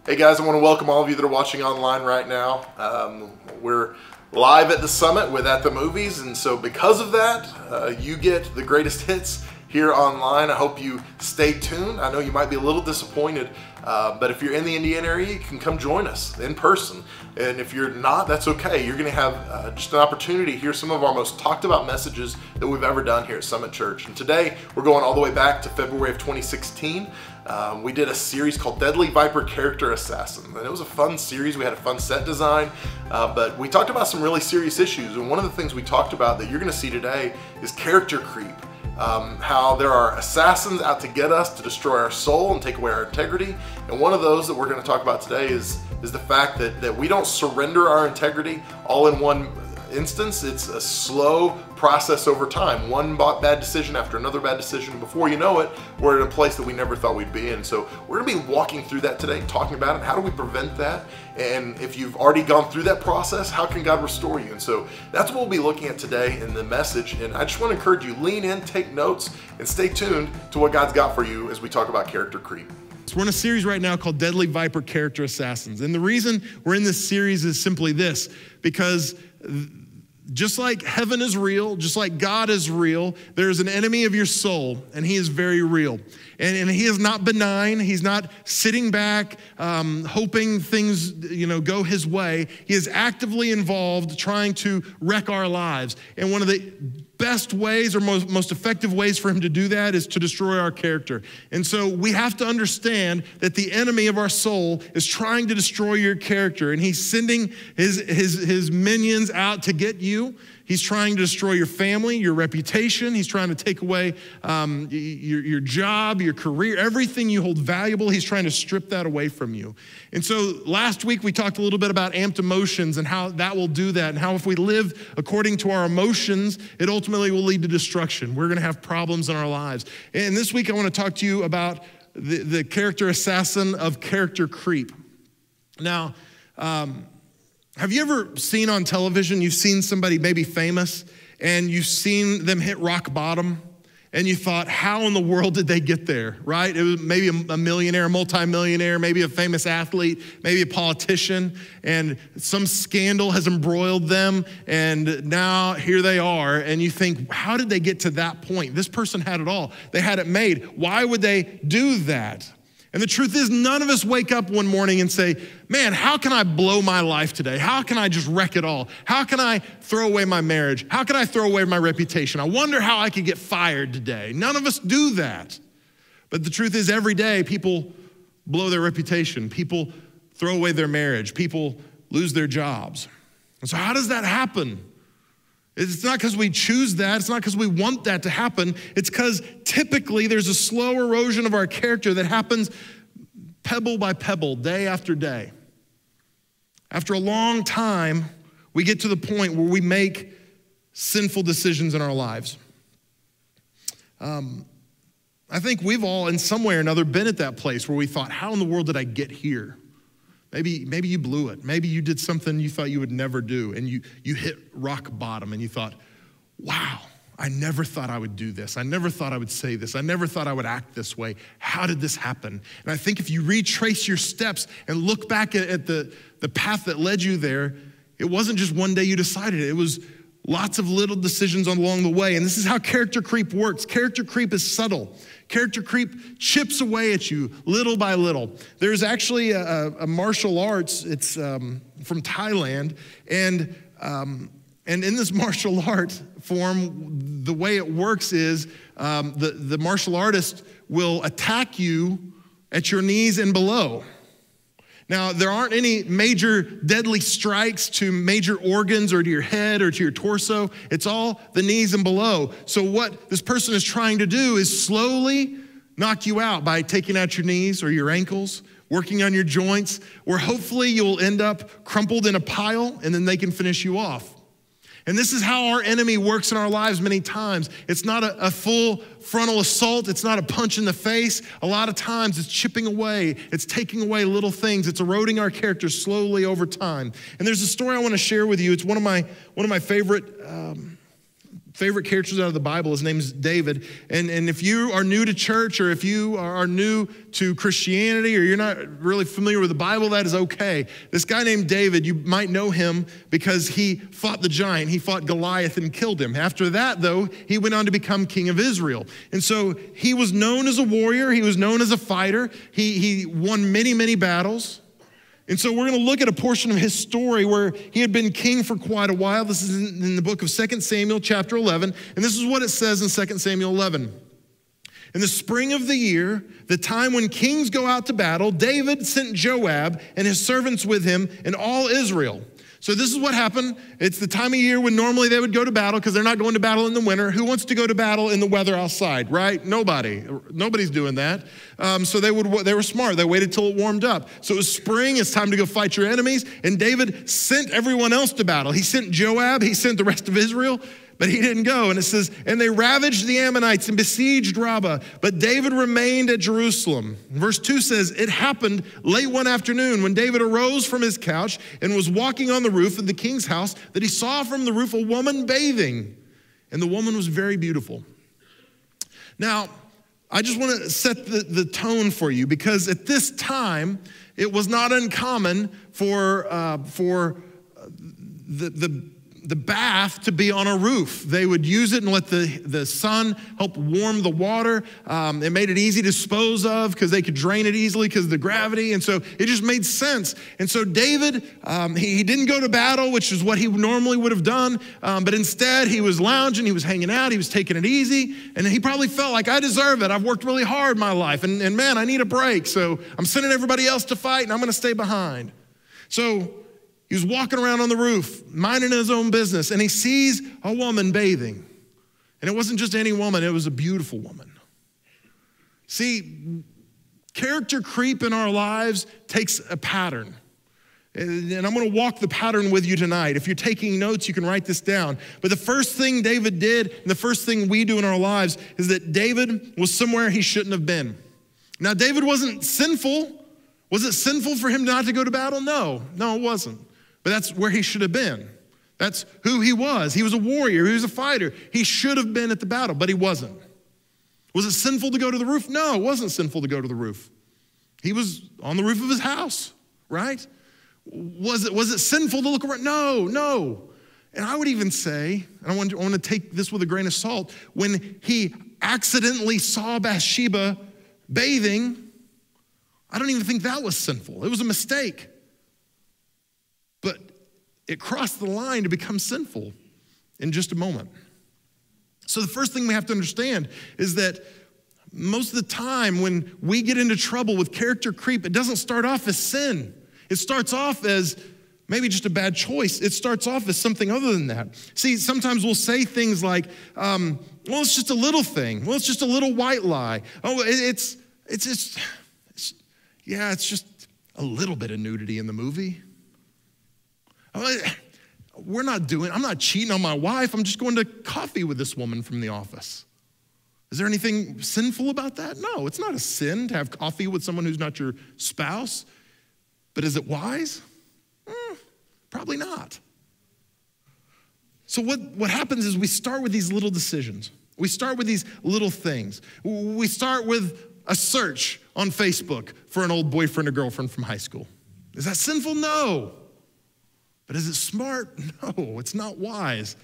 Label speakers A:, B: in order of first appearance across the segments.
A: Hey guys, I want to welcome all of you that are watching online right now. We're live at the Summit with At the Movies, and so because of that, you get the greatest hits here online. I hope you stay tuned. I know you might be a little disappointed, but if you're in the Indiana area, you can come join us in person. And if you're not, that's okay. You're going to have just an opportunity to hear some of our most talked about messages that we've ever done here at Summit Church. And today, we're going all the way back to February of 2016. We did a series called Deadly Viper Character Assassin, and it was a fun series. We had a fun set design, but we talked about some really serious issues. And one of the things we talked about that you're going to see today is character creep. How there are assassins out to get us, to destroy our soul and take away our integrity. And one of those that we're going to talk about today is the fact that we don't surrender our integrity all in one instance. It's a slow process over time. One bad decision after another bad decision. Before you know it, we're in a place that we never thought we'd be in. So we're going to be walking through that today, talking about it. How do we prevent that? And if you've already gone through that process, how can God restore you? And so that's what we'll be looking at today in the message. And I just want to encourage you, lean in, take notes, and stay tuned to what God's got for you as we talk about character creep.
B: So we're in a series right now called Deadly Viper Character Assassins. And the reason we're in this series is simply this, because just like heaven is real, just like God is real, there's an enemy of your soul, and he is very real. And he is not benign. He's not sitting back, hoping things, go his way. He is actively involved, trying to wreck our lives. And one of the best ways or most effective ways for him to do that is to destroy our character. And so we have to understand that the enemy of our soul is trying to destroy your character, and he's sending his minions out to get you. He's trying to destroy your family, your reputation. He's trying to take away your job, your career, everything you hold valuable. He's trying to strip that away from you. And so last week we talked a little bit about amped emotions and how that will do that, and how if we live according to our emotions, it ultimately will lead to destruction. We're going to have problems in our lives. And this week I want to talk to you about the character assassin of character creep. Now, have you ever seen on television, you've seen somebody maybe famous, and you've seen them hit rock bottom, and you thought, how in the world did they get there, right? It was maybe a millionaire, a multimillionaire, maybe a famous athlete, maybe a politician, and some scandal has embroiled them, and now here they are, and you think, how did they get to that point? This person had it all. They had it made. Why would they do that? And the truth is, none of us wake up one morning and say, man, how can I blow my life today? How can I just wreck it all? How can I throw away my marriage? How can I throw away my reputation? I wonder how I could get fired today. None of us do that. But the truth is, every day people blow their reputation. People throw away their marriage. People lose their jobs. And so how does that happen? It's not because we choose that. It's not because we want that to happen. It's because typically there's a slow erosion of our character that happens pebble by pebble, day after day. After a long time, we get to the point where we make sinful decisions in our lives. I think we've all, in some way or another, been at that place where we thought, how in the world did I get here? Maybe you blew it. Maybe you did something you thought you would never do, and you hit rock bottom, and you thought, wow, I never thought I would do this. I never thought I would say this. I never thought I would act this way. How did this happen? And I think if you retrace your steps and look back at the path that led you there, it wasn't just one day you decided it. It was lots of little decisions along the way. And this is how character creep works. Character creep is subtle. Character creep chips away at you little by little. There's actually a martial arts, it's from Thailand, and in this martial art form, the way it works is the martial artist will attack you at your knees and below. Now, there aren't any major deadly strikes to major organs or to your head or to your torso. It's all the knees and below. So what this person is trying to do is slowly knock you out by taking out your knees or your ankles, working on your joints, where hopefully you'll end up crumpled in a pile, and then they can finish you off. And this is how our enemy works in our lives many times. It's not a full frontal assault. It's not a punch in the face. A lot of times it's chipping away. It's taking away little things. It's eroding our character slowly over time. And there's a story I want to share with you. It's one of my favorite favorite characters out of the Bible. His name's David. And if you are new to church, or if you are new to Christianity, or you're not really familiar with the Bible, that is okay. This guy named David, you might know him because he fought the giant. He fought Goliath and killed him. After that, though, he went on to become king of Israel. And so he was known as a warrior. He was known as a fighter. He won many, many battles. And so we're going to look at a portion of his story where he had been king for quite a while. This is in the book of 2 Samuel chapter 11. And this is what it says in 2 Samuel 11. In the spring of the year, the time when kings go out to battle, David sent Joab and his servants with him and all Israel. So this is what happened. It's the time of year when normally they would go to battle because they're not going to battle in the winter. Who wants to go to battle in the weather outside, right? Nobody. Nobody's doing that. So they were smart. They waited till it warmed up. So it was spring. It's time to go fight your enemies. And David sent everyone else to battle. He sent Joab. He sent the rest of Israel. But he didn't go. And it says, and they ravaged the Ammonites and besieged Rabbah. But David remained at Jerusalem. Verse 2 says, it happened late one afternoon when David arose from his couch and was walking on the roof of the king's house that he saw from the roof a woman bathing. And the woman was very beautiful. Now, I just want to set the tone for you, because at this time, it was not uncommon for the bath to be on a roof. They would use it and let the sun help warm the water. It made it easy to dispose of because they could drain it easily because of the gravity. And so it just made sense. And so David, he didn't go to battle, which is what he normally would have done. But instead, he was lounging, he was hanging out, he was taking it easy. And he probably felt like, I deserve it. I've worked really hard in my life. And man, I need a break. So I'm sending everybody else to fight and I'm going to stay behind. So he was walking around on the roof, minding his own business, and he sees a woman bathing. And it wasn't just any woman, it was a beautiful woman. See, character creep in our lives takes a pattern. And I'm going to walk the pattern with you tonight. If you're taking notes, you can write this down. But the first thing David did, and the first thing we do in our lives, is that David was somewhere he shouldn't have been. Now, David wasn't sinful. Was it sinful for him not to go to battle? No, it wasn't. But that's where he should have been. That's who he was. He was a warrior. He was a fighter. He should have been at the battle, but he wasn't. Was it sinful to go to the roof? No, it wasn't sinful to go to the roof. He was on the roof of his house, right? Was it sinful to look around? No. And I would even say, and I want to take this with a grain of salt, when he accidentally saw Bathsheba bathing, I don't even think that was sinful. It was a mistake. But it crossed the line to become sinful in just a moment. So the first thing we have to understand is that most of the time when we get into trouble with character creep, it doesn't start off as sin. It starts off as maybe just a bad choice. It starts off as something other than that. See, sometimes we'll say things like, well, it's just a little thing. Well, it's just a little white lie. Oh, it's just a little bit of nudity in the movie. I'm not cheating on my wife. I'm just going to coffee with this woman from the office. Is there anything sinful about that? No, it's not a sin to have coffee with someone who's not your spouse. But is it wise? Probably not. So what happens is we start with these little decisions. We start with these little things. We start with a search on Facebook for an old boyfriend or girlfriend from high school. Is that sinful? No. But is it smart? No, it's not wise.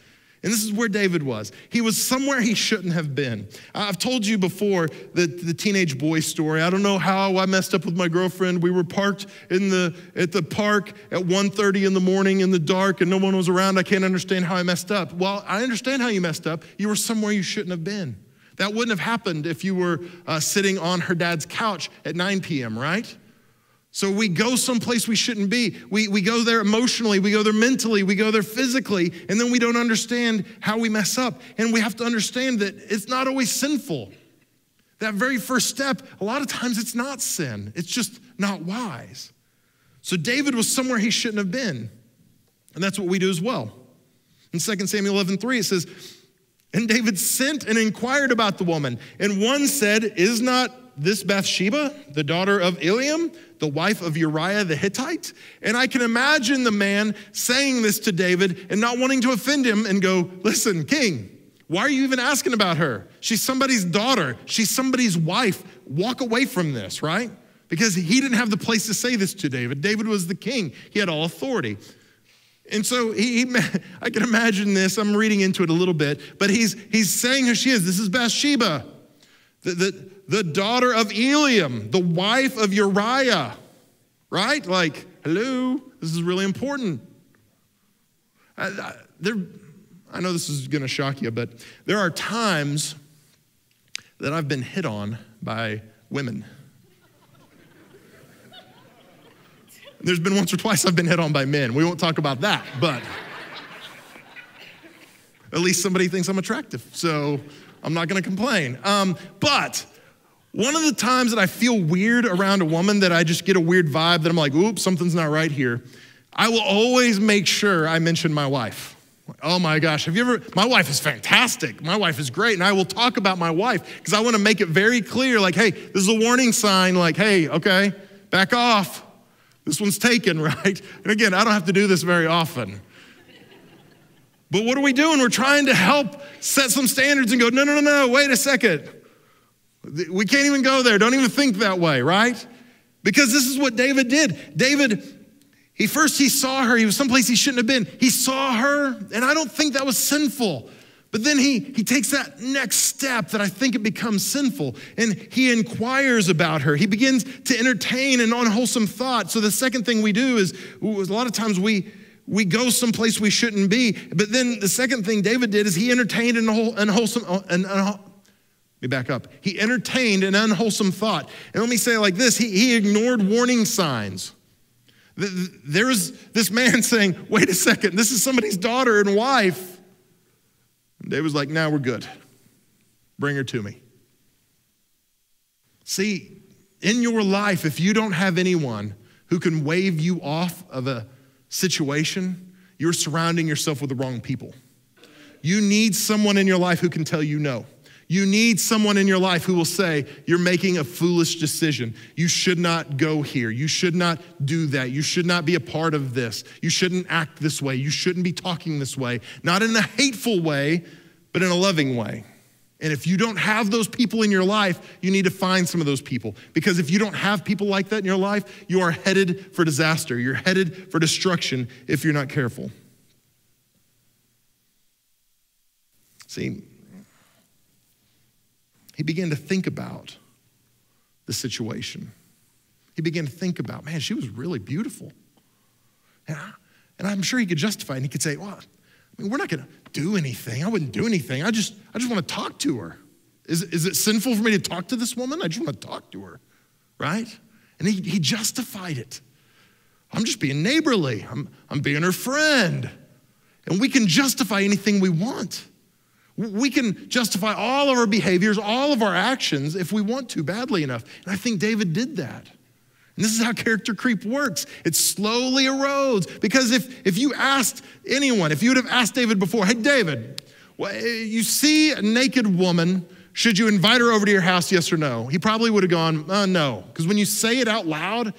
B: And this is where David was. He was somewhere he shouldn't have been. I've told you before the teenage boy story. I don't know how I messed up with my girlfriend. We were parked at the park at 1:30 in the morning in the dark and no one was around. I can't understand how I messed up. Well, I understand how you messed up. You were somewhere you shouldn't have been. That wouldn't have happened if you were sitting on her dad's couch at 9 p.m., right? So we go someplace we shouldn't be. We go there emotionally, we go there mentally, we go there physically, and then we don't understand how we mess up. And we have to understand that it's not always sinful. That very first step, a lot of times it's not sin. It's just not wise. So David was somewhere he shouldn't have been. And that's what we do as well. In 2 Samuel 11:3, it says, and David sent and inquired about the woman. And one said, is not this Bathsheba, the daughter of Eliam, the wife of Uriah the Hittite? And I can imagine the man saying this to David and not wanting to offend him and go, listen, king, Why are you even asking about her? She's somebody's daughter. She's somebody's wife. Walk away from this, right? Because he didn't have the place to say this to David. David was the king. He had all authority. And so I can imagine this. I'm reading into it a little bit, but he's saying who she is. This is Bathsheba, the daughter of Eliam, the wife of Uriah, right? Like, hello, this is really important. I know this is going to shock you, but there are times that I've been hit on by women. There's been once or twice I've been hit on by men. We won't talk about that, but at least somebody thinks I'm attractive, so I'm not gonna complain. But one of the times that I feel weird around a woman, that I just get a weird vibe, that I'm like, oops, something's not right here, I will always make sure I mention my wife. Oh my gosh, my wife is fantastic. My wife is great. And I will talk about my wife because I want to make it very clear, like, hey, this is a warning sign, like, hey, okay, back off. This one's taken, right? And again, I don't have to do this very often. But what are we doing? We're trying to help set some standards and go, no, wait a second. We can't even go there. Don't even think that way, right? Because this is what David did. David, he saw her. He was someplace he shouldn't have been. He saw her, and I don't think that was sinful. But then he takes that next step that I think it becomes sinful, and he inquires about her. He begins to entertain an unwholesome thought. So the second thing we do is a lot of times we go someplace we shouldn't be. But then the second thing David did is he entertained an unwholesome. Let me back up. He entertained an unwholesome thought. And let me say it like this: he ignored warning signs. There was this man saying, "Wait a second, this is somebody's daughter and wife." And David's like, "Now we're good. Bring her to me." See, in your life, if you don't have anyone who can wave you off of a situation, you're surrounding yourself with the wrong people. You need someone in your life who can tell you no. You need someone in your life who will say, you're making a foolish decision. You should not go here. You should not do that. You should not be a part of this. You shouldn't act this way. You shouldn't be talking this way. Not in a hateful way, but in a loving way. And if you don't have those people in your life, you need to find some of those people. Because if you don't have people like that in your life, you are headed for disaster. You're headed for destruction if you're not careful. See, he began to think about the situation. He began to think about, man, she was really beautiful. And I'm sure he could justify it. And he could say, well, I mean, we're not going to do anything. I wouldn't do anything. I just want to talk to her. Is it sinful for me to talk to this woman? I just want to talk to her, right? And he justified it. I'm just being neighborly. I'm being her friend. And we can justify anything we want. We can justify all of our behaviors, all of our actions if we want to badly enough. And I think David did that. And this is how character creep works. It slowly erodes. Because if you asked anyone, if you would have asked David before, hey, David, you see a naked woman, should you invite her over to your house, yes or no? He probably would have gone, no. Because when you say it out loud,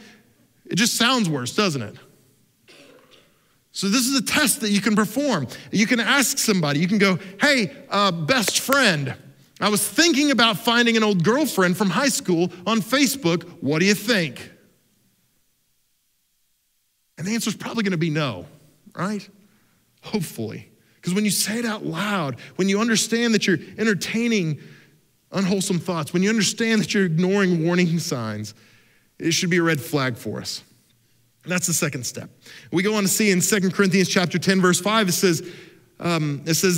B: it just sounds worse, doesn't it? So this is a test that you can perform. You can ask somebody. You can go, hey, best friend, I was thinking about finding an old girlfriend from high school on Facebook. What do you think? And the answer is probably going to be no, right? Hopefully. Because when you say it out loud, when you understand that you're entertaining unwholesome thoughts, when you understand that you're ignoring warning signs, it should be a red flag for us. That's the second step. We go on to see in 2 Corinthians chapter 10, verse 5, it says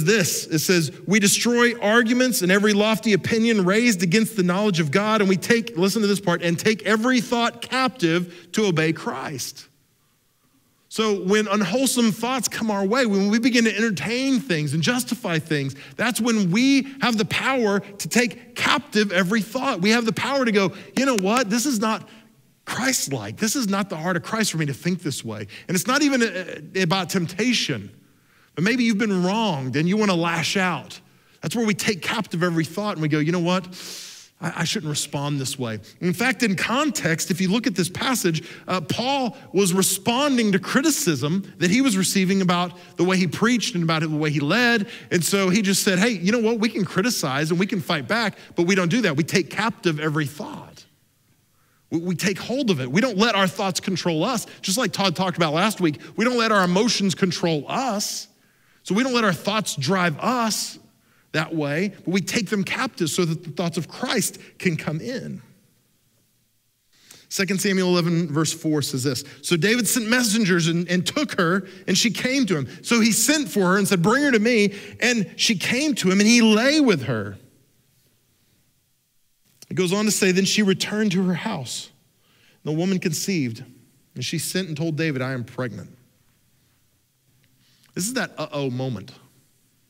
B: this. It says, we destroy arguments and every lofty opinion raised against the knowledge of God, and we take, listen to this part, and take every thought captive to obey Christ. So when unwholesome thoughts come our way, when we begin to entertain things and justify things, that's when we have the power to take captive every thought. We have the power to go, you know what, this is not Christ-like. This is not the heart of Christ for me to think this way. And it's not even about temptation, but maybe you've been wronged and you want to lash out. That's where we take captive every thought and we go, you know what? I shouldn't respond this way. In fact, in context, if you look at this passage, Paul was responding to criticism that he was receiving about the way he preached and about the way he led. And so he just said, hey, you know what? We can criticize and we can fight back, but we don't do that. We take captive every thought. We take hold of it. We don't let our thoughts control us. Just like Todd talked about last week, we don't let our emotions control us. So we don't let our thoughts drive us that way, but we take them captive so that the thoughts of Christ can come in. 2 Samuel 11 verse 4 says this, so David sent messengers and took her, and she came to him. So he sent for her and said, bring her to me, and she came to him, and he lay with her. It goes on to say, then she returned to her house. The woman conceived, and she sent and told David, I am pregnant. This is that uh-oh moment,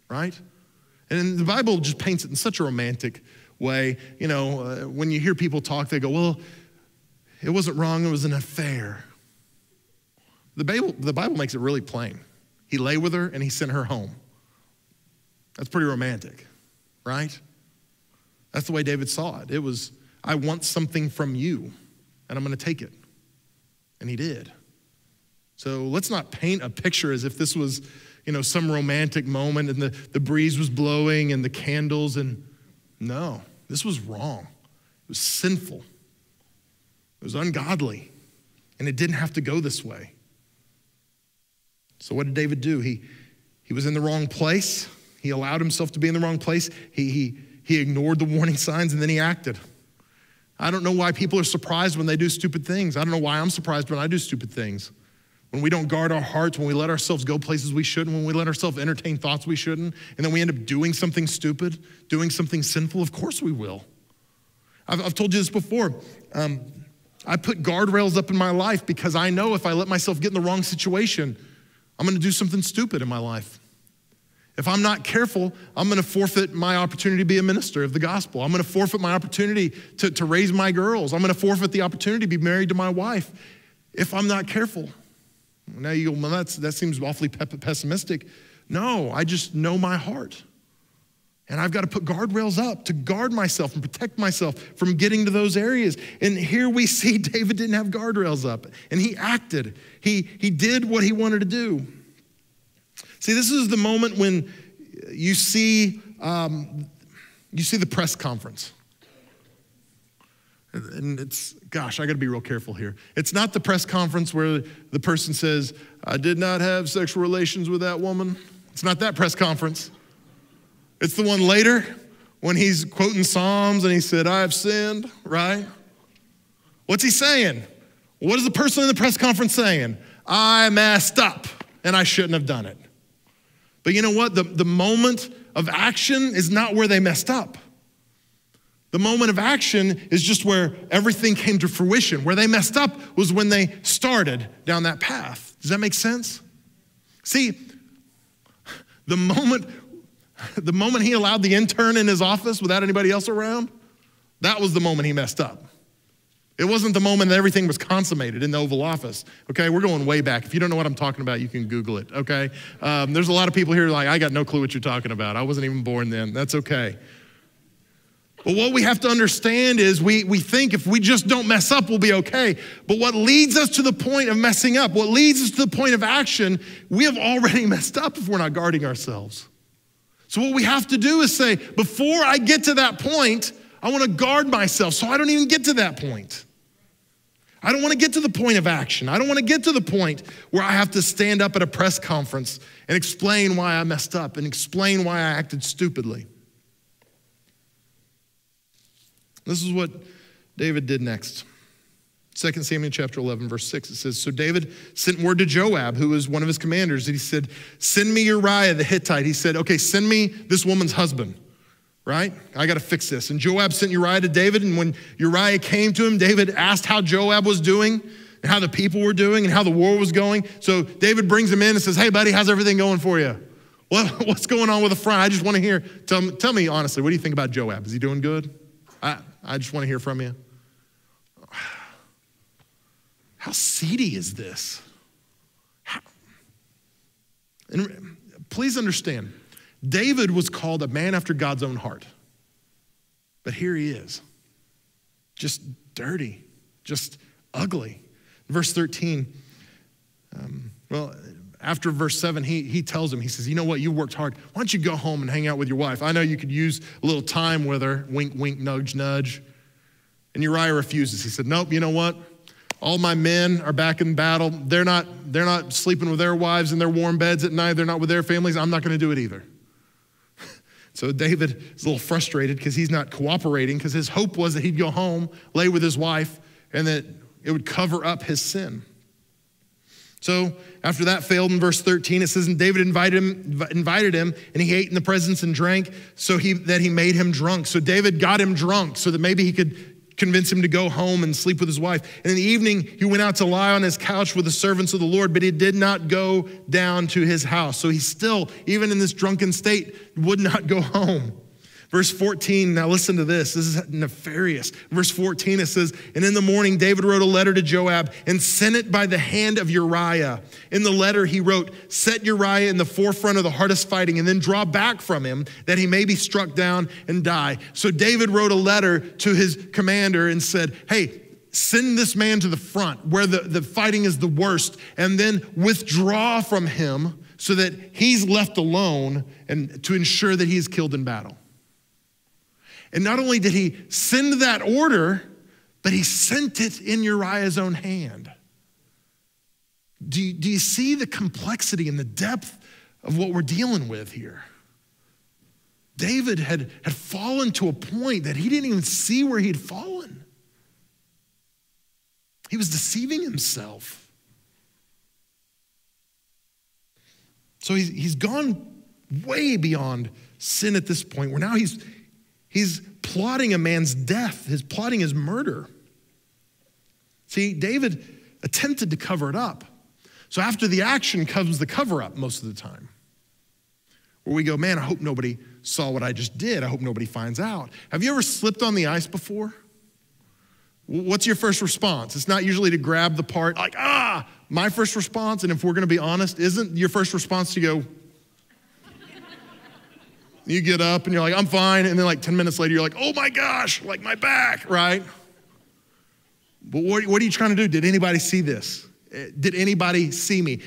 B: right? And the Bible just paints it in such a romantic way. You know, when you hear people talk, they go, well, it wasn't wrong, it was an affair. The Bible makes it really plain. He lay with her and he sent her home. That's pretty romantic, right? That's the way David saw it. It was, I want something from you, and I'm gonna take it. And he did. So let's not paint a picture as if this was, you know, some romantic moment and the breeze was blowing and the candles, and no, this was wrong. It was sinful. It was ungodly, and it didn't have to go this way. So what did David do? He was in the wrong place. He allowed himself to be in the wrong place. He ignored the warning signs, and then he acted. I don't know why people are surprised when they do stupid things. I don't know why I'm surprised when I do stupid things. When we don't guard our hearts, when we let ourselves go places we shouldn't, when we let ourselves entertain thoughts we shouldn't, and then we end up doing something stupid, doing something sinful, of course we will. I've told you this before. I put guardrails up in my life because I know if I let myself get in the wrong situation, I'm gonna do something stupid in my life. If I'm not careful, I'm gonna forfeit my opportunity to be a minister of the gospel. I'm gonna forfeit my opportunity to raise my girls. I'm gonna forfeit the opportunity to be married to my wife if I'm not careful. Now you go, well, that seems awfully pessimistic. No, I just know my heart. And I've got to put guardrails up to guard myself and protect myself from getting to those areas. And here we see David didn't have guardrails up, and he acted. He did what he wanted to do. See, this is the moment when you see the press conference. And it's, gosh, I gotta be real careful here. It's not the press conference where the person says, I did not have sexual relations with that woman. It's not that press conference. It's the one later when he's quoting Psalms and he said, I have sinned, right? What's he saying? What is the person in the press conference saying? I messed up and I shouldn't have done it. But you know what? The moment of action is not where they messed up. The moment of action is just where everything came to fruition. Where they messed up was when they started down that path. Does that make sense? See, the moment he allowed the intern in his office without anybody else around, that was the moment he messed up. It wasn't the moment that everything was consummated in the Oval Office, okay? We're going way back. If you don't know what I'm talking about, you can Google it, okay? There's a lot of people here like, I got no clue what you're talking about. I wasn't even born then. That's okay. But what we have to understand is we think if we just don't mess up, we'll be okay. But what leads us to the point of messing up, what leads us to the point of action, we have already messed up if we're not guarding ourselves. So what we have to do is say, before I get to that point, I want to guard myself so I don't even get to that point. I don't want to get to the point of action. I don't want to get to the point where I have to stand up at a press conference and explain why I messed up and explain why I acted stupidly. This is what David did next. 2 Samuel chapter 11, verse 6, it says, so David sent word to Joab, who was one of his commanders, and he said, send me Uriah the Hittite. He said, okay, send me this woman's husband, right? I got to fix this. And Joab sent Uriah to David, and when Uriah came to him, David asked how Joab was doing and how the people were doing and how the war was going. So David brings him in and says, hey, buddy, how's everything going for you? What's going on with the front? I just want to hear, tell me honestly, what do you think about Joab? Is he doing good? I just want to hear from you. How seedy is this? And please understand, David was called a man after God's own heart. But here he is. just dirty, just ugly. Verse 13, after verse 7, he tells him, he says, you know what, you worked hard. Why don't you go home and hang out with your wife? I know you could use a little time with her, wink, wink, nudge, nudge. And Uriah refuses. He said, nope, you know what? All my men are back in battle. They're not sleeping with their wives in their warm beds at night. They're not with their families. I'm not going to do it either. So David is a little frustrated because he's not cooperating, because his hope was that he'd go home, lay with his wife, and that it would cover up his sin. So after that failed in verse 13, it says, and David invited him, and he ate in the presence and drank that he made him drunk. So David got him drunk so that maybe he could convince him to go home and sleep with his wife. And in the evening, he went out to lie on his couch with the servants of the Lord, but he did not go down to his house. So he still, even in this drunken state, would not go home. Verse 14, now listen to this. This is nefarious. Verse 14, it says, and in the morning, David wrote a letter to Joab and sent it by the hand of Uriah. In the letter, he wrote, set Uriah in the forefront of the hardest fighting and then draw back from him that he may be struck down and die. So David wrote a letter to his commander and said, hey, send this man to the front where the fighting is the worst, and then withdraw from him so that he's left alone and to ensure that he is killed in battle. And not only did he send that order, but he sent it in Uriah's own hand. Do you see the complexity and the depth of what we're dealing with here? David had fallen to a point that he didn't even see where he had fallen. He was deceiving himself. So he's gone way beyond sin at this point, where now he's plotting a man's death. He's plotting his murder. See, David attempted to cover it up. So after the action comes the cover-up most of the time, where we go, man, I hope nobody saw what I just did. I hope nobody finds out. Have you ever slipped on the ice before? What's your first response? It's not usually to grab the part like, my first response, and if we're gonna be honest, isn't your first response to go, you get up and you're like, I'm fine. And then like 10 minutes later, you're like, oh my gosh, like my back, right? But what are you trying to do? Did anybody see this? Did anybody see me?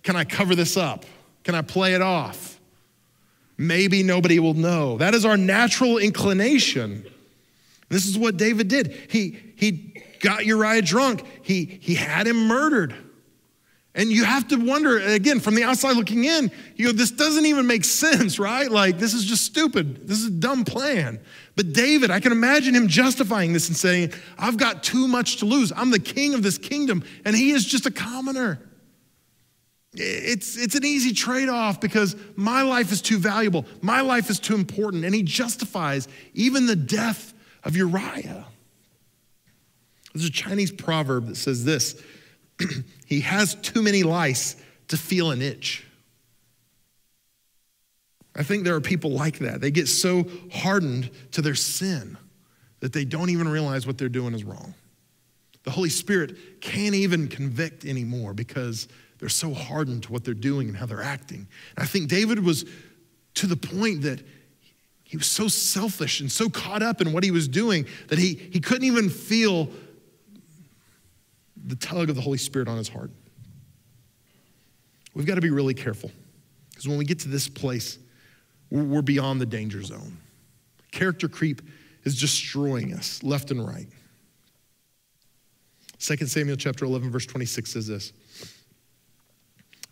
B: Can I cover this up? Can I play it off? Maybe nobody will know. That is our natural inclination. This is what David did. He got Uriah drunk. He had him murdered. And you have to wonder, again, from the outside looking in, you go, this doesn't even make sense, right? Like, this is just stupid. This is a dumb plan. But David, I can imagine him justifying this and saying, I've got too much to lose. I'm the king of this kingdom, and he is just a commoner. It's an easy trade-off because my life is too valuable. My life is too important. And he justifies even the death of Uriah. There's a Chinese proverb that says this, he has too many lice to feel an itch. I think there are people like that. They get so hardened to their sin that they don't even realize what they're doing is wrong. The Holy Spirit can't even convict anymore because they're so hardened to what they're doing and how they're acting. And I think David was to the point that he was so selfish and so caught up in what he was doing that he couldn't even feel the tug of the Holy Spirit on his heart. We've got to be really careful because when we get to this place, we're beyond the danger zone. Character creep is destroying us left and right. 2 Samuel chapter 11, verse 26 says this.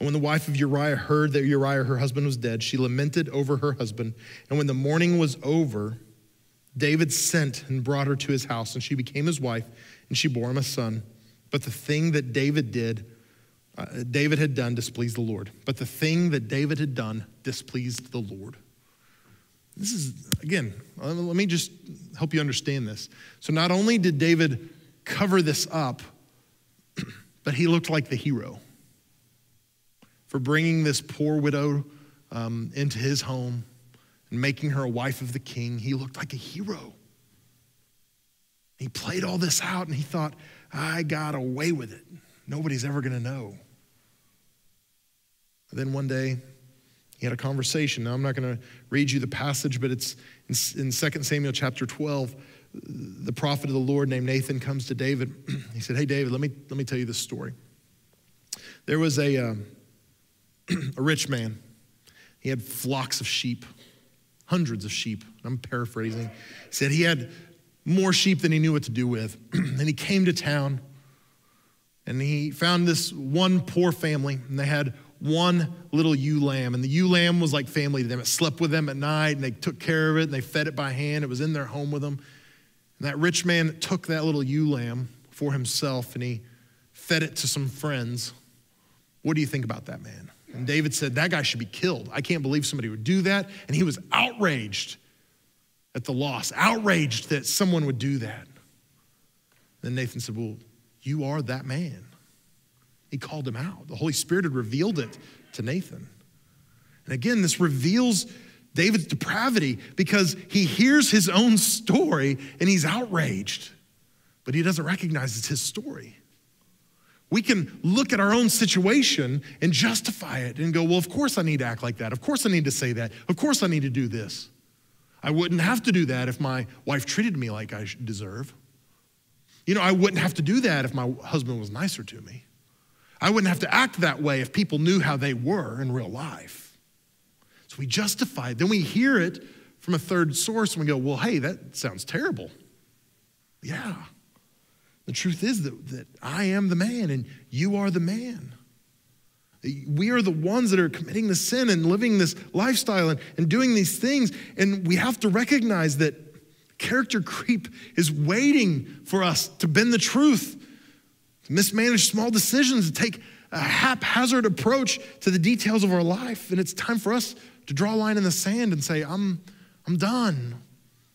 B: And when the wife of Uriah heard that Uriah, her husband, was dead, she lamented over her husband. And when the mourning was over, David sent and brought her to his house, and she became his wife, and she bore him a son. But the thing that David had done displeased the Lord. But the thing that David had done displeased the Lord. This is, again, let me just help you understand this. So not only did David cover this up, but he looked like the hero for bringing this poor widow into his home and making her a wife of the king. He looked like a hero. He played all this out and he thought, I got away with it. Nobody's ever gonna know. And then one day, he had a conversation. Now, I'm not gonna read you the passage, but it's in 2 Samuel chapter 12, the prophet of the Lord named Nathan comes to David. He said, hey, David, let me tell you this story. There was a rich man. He had flocks of sheep, hundreds of sheep. I'm paraphrasing. He said he had more sheep than he knew what to do with. And he came to town, and he found this one poor family, and they had one little ewe lamb. And the ewe lamb was like family to them. It slept with them at night, and they took care of it, and they fed it by hand. It was in their home with them. And that rich man took that little ewe lamb for himself, and he fed it to some friends. What do you think about that man? And David said, that guy should be killed. I can't believe somebody would do that. And he was outraged at the loss, outraged that someone would do that. Then Nathan said, well, you are that man. He called him out. The Holy Spirit had revealed it to Nathan. And again, this reveals David's depravity because he hears his own story and he's outraged, but he doesn't recognize it's his story. We can look at our own situation and justify it and go, well, of course I need to act like that. Of course I need to say that. Of course I need to do this. I wouldn't have to do that if my wife treated me like I deserve. You know, I wouldn't have to do that if my husband was nicer to me. I wouldn't have to act that way if people knew how they were in real life. So we justify it. Then we hear it from a third source and we go, well, hey, that sounds terrible. Yeah. The truth is that I am the man and you are the man. We are the ones that are committing the sin and living this lifestyle and doing these things. And we have to recognize that character creep is waiting for us to bend the truth, to mismanage small decisions, to take a haphazard approach to the details of our life. And it's time for us to draw a line in the sand and say, I'm done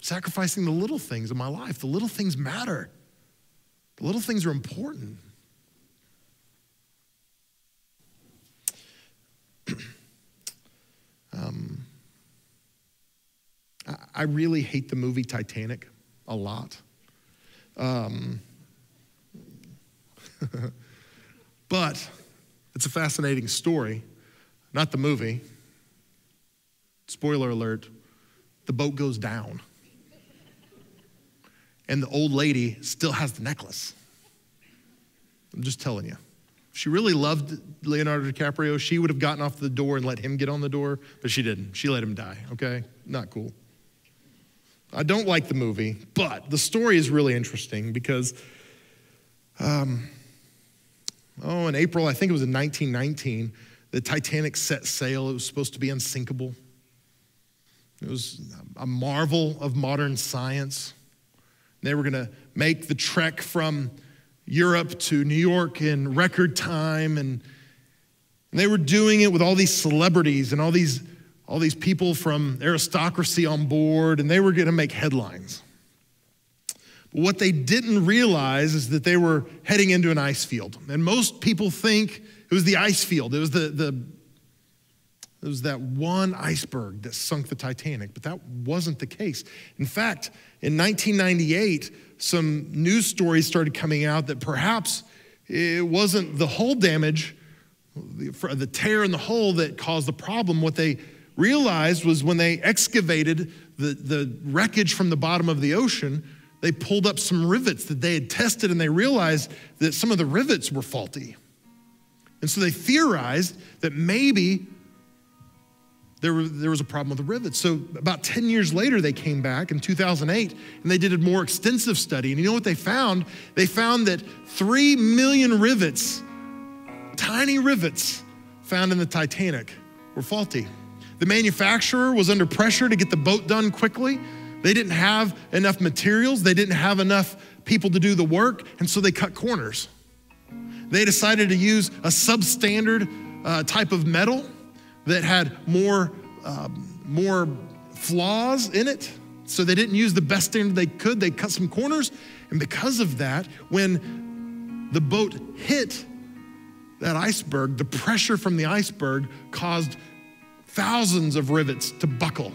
B: sacrificing the little things in my life. The little things matter. The little things are important. I really hate the movie Titanic a lot. But it's a fascinating story, not the movie. Spoiler alert, the boat goes down. And the old lady still has the necklace. I'm just telling you. If she really loved Leonardo DiCaprio, she would have gotten off the door and let him get on the door, but she didn't. She let him die, okay? Not cool. I don't like the movie, but the story is really interesting because, in April, I think it was in 1919, the Titanic set sail. It was supposed to be unsinkable. It was a marvel of modern science. They were gonna make the trek from Europe to New York in record time, and they were doing it with all these celebrities and all these people from aristocracy on board, and they were gonna make headlines. But what they didn't realize is that they were heading into an ice field. And most people think it was the ice field. It was it was that one iceberg that sunk the Titanic, but that wasn't the case. In fact, in 1998, some news stories started coming out that perhaps it wasn't the hull damage, the tear in the hull that caused the problem. What they realized was when they excavated the wreckage from the bottom of the ocean, they pulled up some rivets that they had tested, and they realized that some of the rivets were faulty. And so they theorized that maybe there was a problem with the rivets. So about 10 years later, they came back in 2008, and they did a more extensive study. And you know what they found? They found that 3 million rivets, tiny rivets found in the Titanic, were faulty. The manufacturer was under pressure to get the boat done quickly. They didn't have enough materials. They didn't have enough people to do the work, and so they cut corners. They decided to use a substandard type of metal that had more flaws in it. So they didn't use the best standard they could. They cut some corners. And because of that, when the boat hit that iceberg, the pressure from the iceberg caused thousands of rivets to buckle.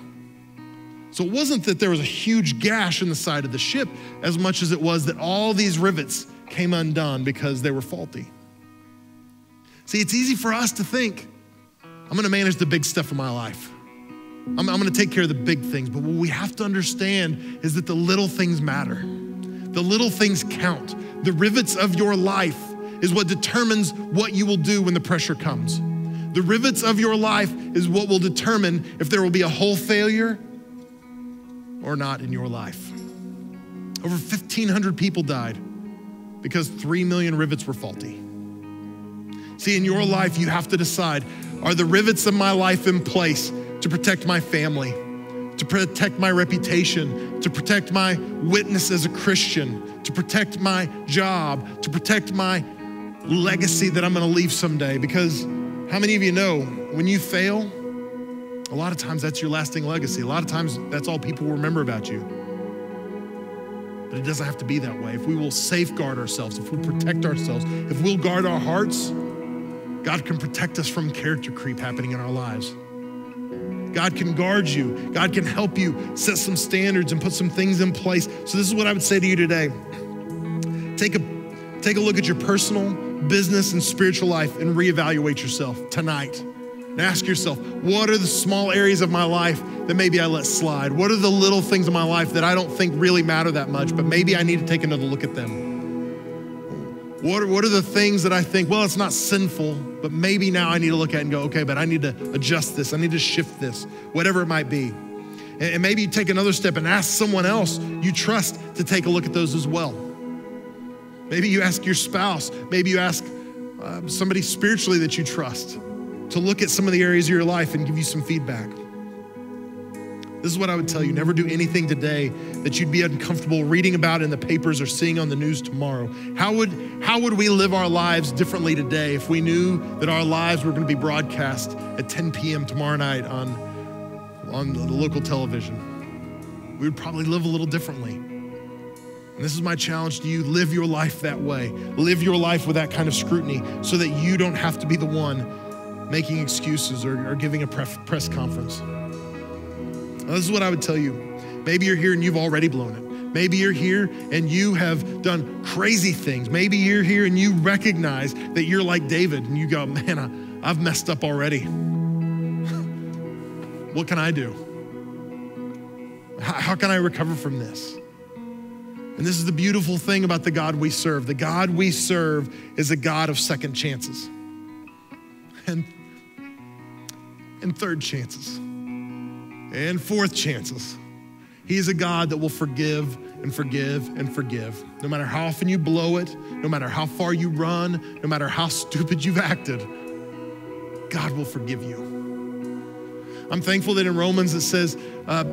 B: So it wasn't that there was a huge gash in the side of the ship as much as it was that all these rivets came undone because they were faulty. See, it's easy for us to think, I'm gonna manage the big stuff in my life. I'm gonna take care of the big things. But what we have to understand is that the little things matter. The little things count. The rivets of your life is what determines what you will do when the pressure comes. The rivets of your life is what will determine if there will be a whole failure or not in your life. Over 1,500 people died because 3 million rivets were faulty. See, in your life, you have to decide, are the rivets of my life in place to protect my family, to protect my reputation, to protect my witness as a Christian, to protect my job, to protect my legacy that I'm gonna leave someday? Because how many of you know when you fail, a lot of times that's your lasting legacy. A lot of times that's all people will remember about you. But it doesn't have to be that way. If we will safeguard ourselves, if we protect ourselves, if we'll guard our hearts, God can protect us from character creep happening in our lives. God can guard you. God can help you set some standards and put some things in place. So this is what I would say to you today. Take a look at your personal, business, and spiritual life and reevaluate yourself tonight. And ask yourself, what are the small areas of my life that maybe I let slide? What are the little things in my life that I don't think really matter that much, but maybe I need to take another look at them? What are the things that I think, well, it's not sinful, but maybe now I need to look at and go, okay, but I need to adjust this. I need to shift this, whatever it might be. And maybe you take another step and ask someone else you trust to take a look at those as well. Maybe you ask your spouse, maybe you ask somebody spiritually that you trust to look at some of the areas of your life and give you some feedback. This is what I would tell you. Never do anything today that you'd be uncomfortable reading about in the papers or seeing on the news tomorrow. How would we live our lives differently today if we knew that our lives were going to be broadcast at 10 p.m. tomorrow night on the local television? We would probably live a little differently. And this is my challenge to you. Live your life that way. Live your life with that kind of scrutiny so that you don't have to be the one making excuses or giving a press conference. Now, this is what I would tell you. Maybe you're here and you've already blown it. Maybe you're here and you have done crazy things. Maybe you're here and you recognize that you're like David and you go, man, I've messed up already. What can I do? How can I recover from this? And this is the beautiful thing about the God we serve. The God we serve is a God of second chances and third chances and fourth chances. He is a God that will forgive and forgive and forgive. No matter how often you blow it, no matter how far you run, no matter how stupid you've acted, God will forgive you. I'm thankful that in Romans it says,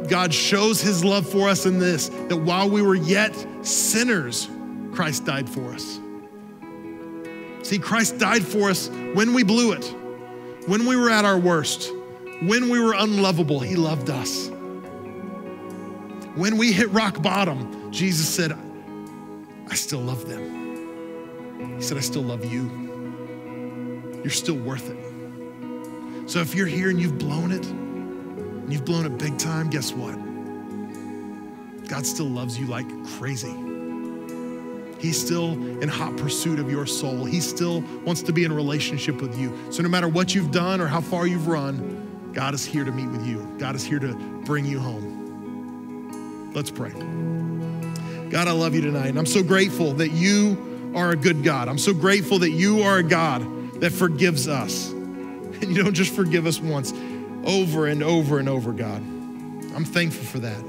B: God shows his love for us in this, that while we were yet sinners, Christ died for us. See, Christ died for us when we blew it, when we were at our worst, when we were unlovable, he loved us. When we hit rock bottom, Jesus said, I still love them. He said, I still love you. You're still worth it. So if you're here and you've blown it, and you've blown it big time, guess what? God still loves you like crazy. He's still in hot pursuit of your soul. He still wants to be in a relationship with you. So no matter what you've done or how far you've run, God is here to meet with you. God is here to bring you home. Let's pray. God, I love you tonight. And I'm so grateful that you are a good God. I'm so grateful that you are a God that forgives us. And you don't just forgive us once, over and over and over, God. I'm thankful for that.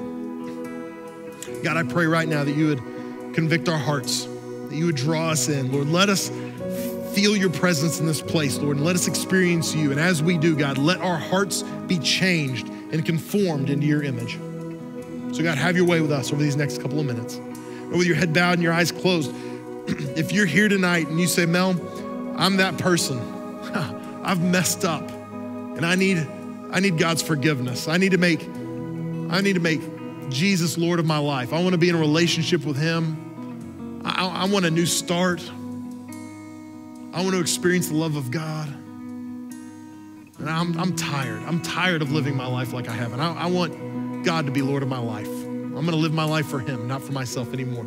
B: God, I pray right now that you would convict our hearts, that you would draw us in. Lord, let us feel your presence in this place, Lord, and let us experience you. And as we do, God, let our hearts be changed and conformed into your image. So God, have your way with us over these next couple of minutes. And with your head bowed and your eyes closed, if you're here tonight and you say, Mel, I'm that person. I've messed up and I need God's forgiveness. I need to make Jesus Lord of my life. I want to be in a relationship with him. I want a new start. I want to experience the love of God. And I'm tired. I'm tired of living my life like I have. And I want God to be Lord of my life. I'm going to live my life for him, not for myself anymore.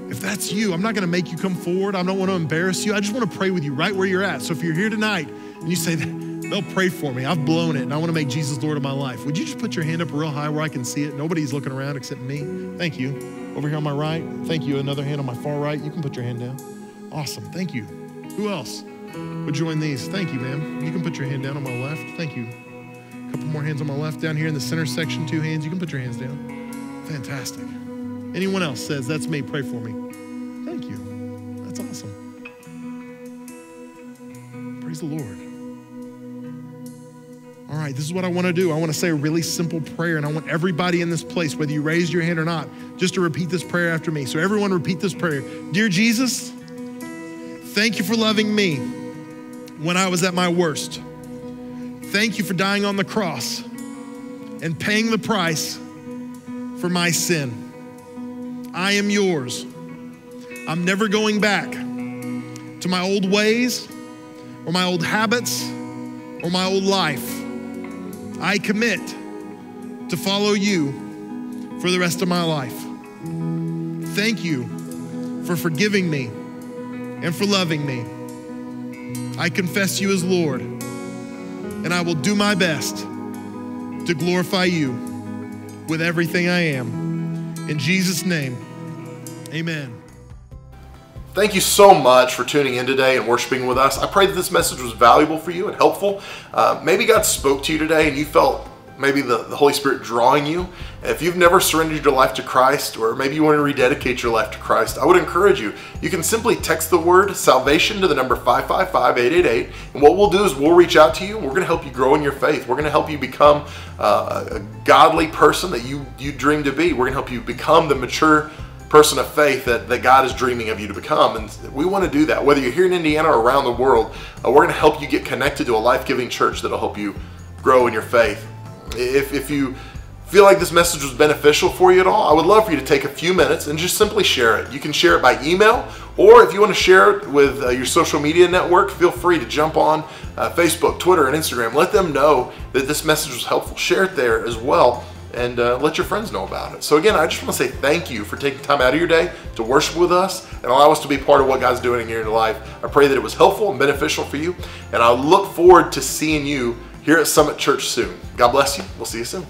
B: If that's you, I'm not going to make you come forward. I don't want to embarrass you. I just want to pray with you right where you're at. So if you're here tonight and you say, they'll pray for me. I've blown it and I want to make Jesus Lord of my life. Would you just put your hand up real high where I can see it? Nobody's looking around except me. Thank you. Over here on my right. Thank you. Another hand on my far right. You can put your hand down. Awesome. Thank you. Who else would join these? Thank you, ma'am. You can put your hand down on my left. Thank you. A couple more hands on my left. Down here in the center section, 2 hands. You can put your hands down. Fantastic. Anyone else says, that's me, pray for me. Thank you. That's awesome. Praise the Lord. All right, this is what I want to do. I want to say a really simple prayer, and I want everybody in this place, whether you raised your hand or not, just to repeat this prayer after me. So everyone repeat this prayer. Dear Jesus, thank you for loving me when I was at my worst. Thank you for dying on the cross and paying the price for my sin. I am yours. I'm never going back to my old ways or my old habits or my old life. I commit to follow you for the rest of my life. Thank you for forgiving me and for loving me. I confess you as Lord, and I will do my best to glorify you with everything I am. In Jesus' name, amen.
A: Thank you so much for tuning in today and worshiping with us. I pray that this message was valuable for you and helpful. Maybe God spoke to you today and you felt maybe the Holy Spirit drawing you. If you've never surrendered your life to Christ, or maybe you want to rededicate your life to Christ, I would encourage you. You can simply text the word salvation to the number 555-888. And what we'll do is we'll reach out to you. We're going to help you grow in your faith. We're going to help you become a godly person that you dream to be. We're going to help you become the mature person of faith that God is dreaming of you to become. And we want to do that. Whether you're here in Indiana or around the world, we're going to help you get connected to a life-giving church that'll help you grow in your faith. If you feel like this message was beneficial for you at all, I would love for you to take a few minutes and just simply share it. You can share it by email, or if you want to share it with your social media network, feel free to jump on Facebook, Twitter, and Instagram. Let them know that this message was helpful. Share it there as well, and let your friends know about it. So again, I just want to say thank you for taking time out of your day to worship with us and allow us to be part of what God's doing in your life. I pray that it was helpful and beneficial for you, and I look forward to seeing you here at Summit Church soon. God bless you. We'll see you soon.